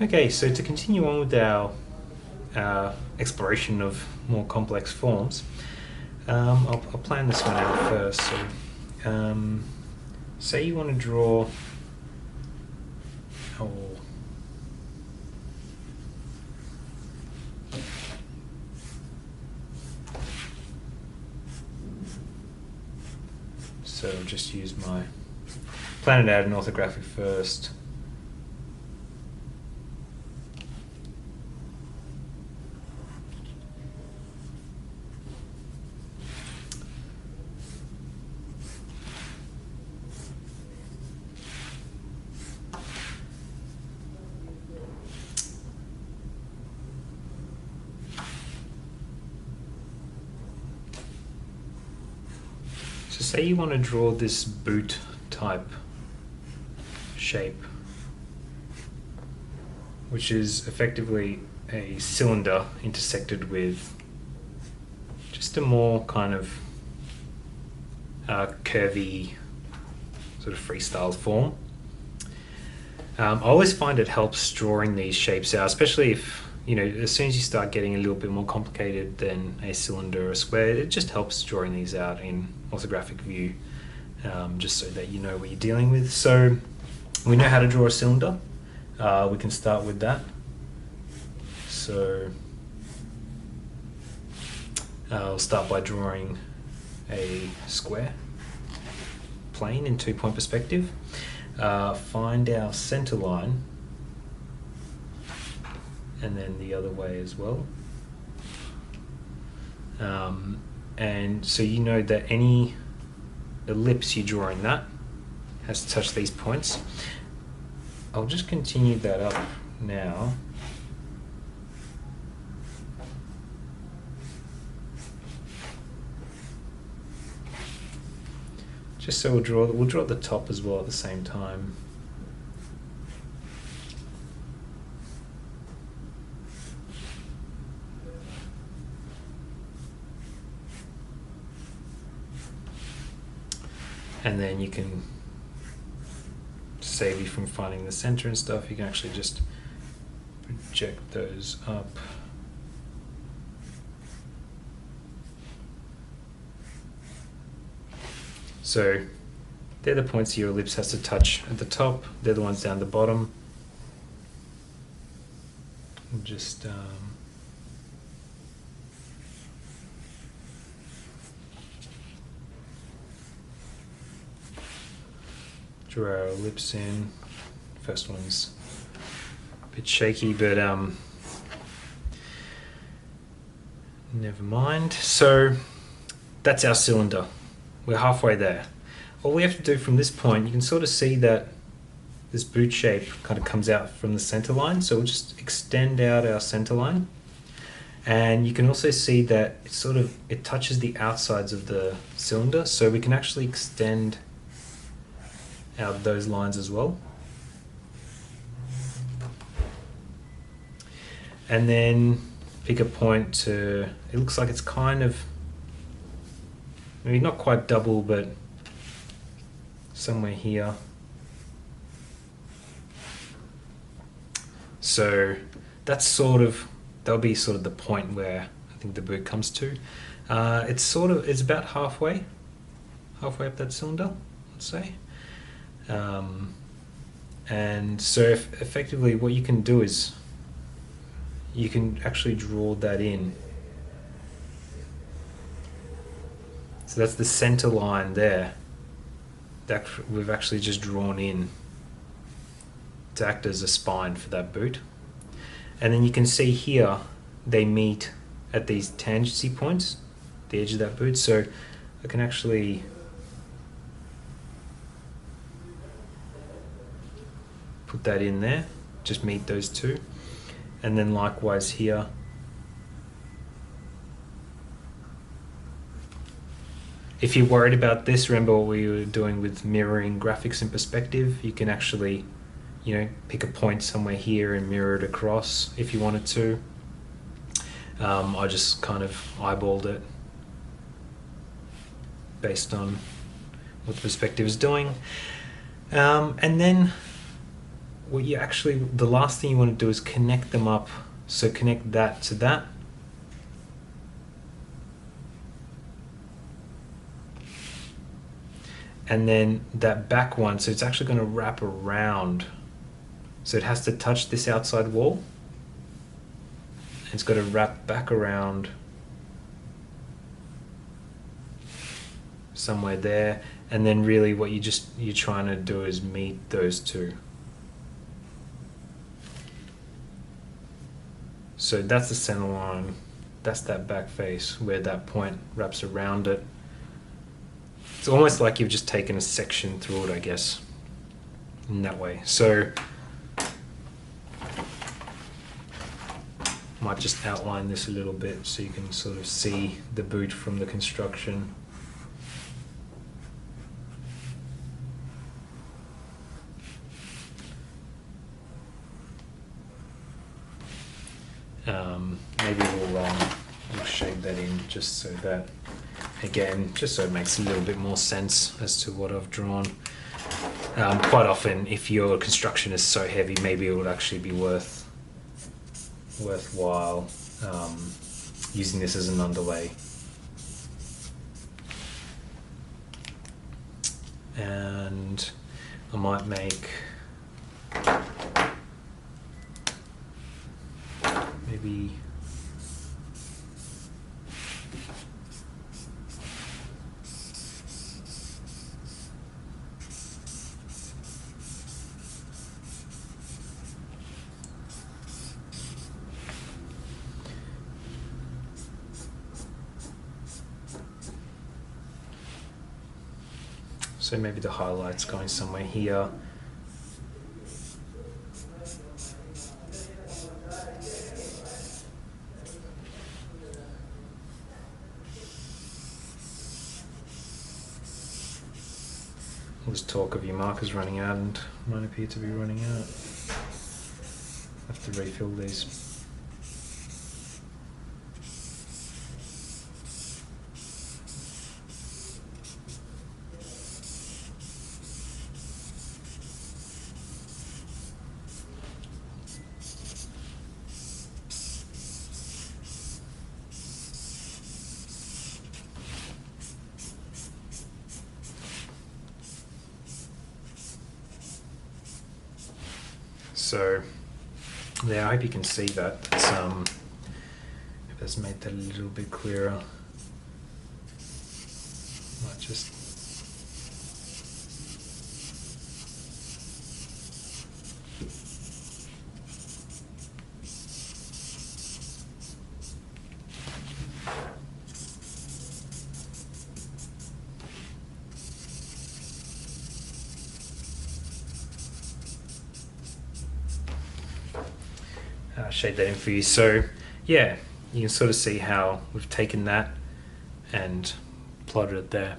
Okay, so to continue on with our exploration of more complex forms, I'll plan this one out first. So, say you want to draw. Oh, so I'll just use my plan it out in orthographic first. So say you want to draw this boot type shape, which is effectively a cylinder intersected with just a more kind of curvy sort of freestyle form. I always find it helps drawing these shapes out, especially if, as soon as you start getting a little bit more complicated than a cylinder or a square, it just helps drawing these out in orthographic view, just so that you know what you're dealing with. So we know how to draw a cylinder. We can start with that. So I'll start by drawing a square plane in 2-point perspective. Find our center line, and then the other way as well. And so you know that any ellipse you draw in that has to touch these points. I'll just continue that up now. Just so we'll draw the top as well at the same time. And then you can save you from finding the center and stuff. You can actually just project those up. So they're the points your ellipse has to touch at the top. They're the ones down the bottom. Just draw our ellipse in. First one's a bit shaky, but never mind. So that's our cylinder. We're halfway there. All we have to do from this point, you can sort of see that this boot shape kind of comes out from the center line. So we'll just extend out our center line. And you can also see that it touches the outsides of the cylinder. So we can actually extend out those lines as well. And then pick a point to, it looks like it's kind of, maybe not quite double, but somewhere here. So that's that'll be sort of the point where I think the boot comes to. It's about halfway up that cylinder, let's say. And so effectively what you can do is you can actually draw that in. So that's the center line there that we've actually just drawn in to act as a spine for that boot. And then you can see here they meet at these tangency points, the edge of that boot. So I can actually put that in there, just meet those two. And then likewise here. If you're worried about this, remember what we were doing with mirroring graphics in perspective. You can actually, pick a point somewhere here and mirror it across if you wanted to. I just kind of eyeballed it based on what the perspective is doing. And then what you actually, the last thing you want to do is connect them up. So connect that to that. And then that back one, so it's actually going to wrap around. So it has to touch this outside wall. It's got to wrap back around somewhere there. And then really what you're trying to do is meet those two. So that's the center line. That's that back face where that point wraps around it. It's almost like you've just taken a section through it, I guess, in that way. So might just outline this a little bit so you can sort of see the boot from the construction. Maybe we'll shade that in just so that, again, just so it makes a little bit more sense as to what I've drawn. Quite often, if your construction is so heavy, maybe it would actually be worthwhile using this as an underlay. And I might make maybe so maybe the highlight's going somewhere here. All this talk of your markers running out, and mine appear to be running out. I have to refill these. So, yeah, I hope you can see that. It's, if that's made that a little bit clearer. Might just shade that in for you. So yeah, you can sort of see how we've taken that and plotted it there.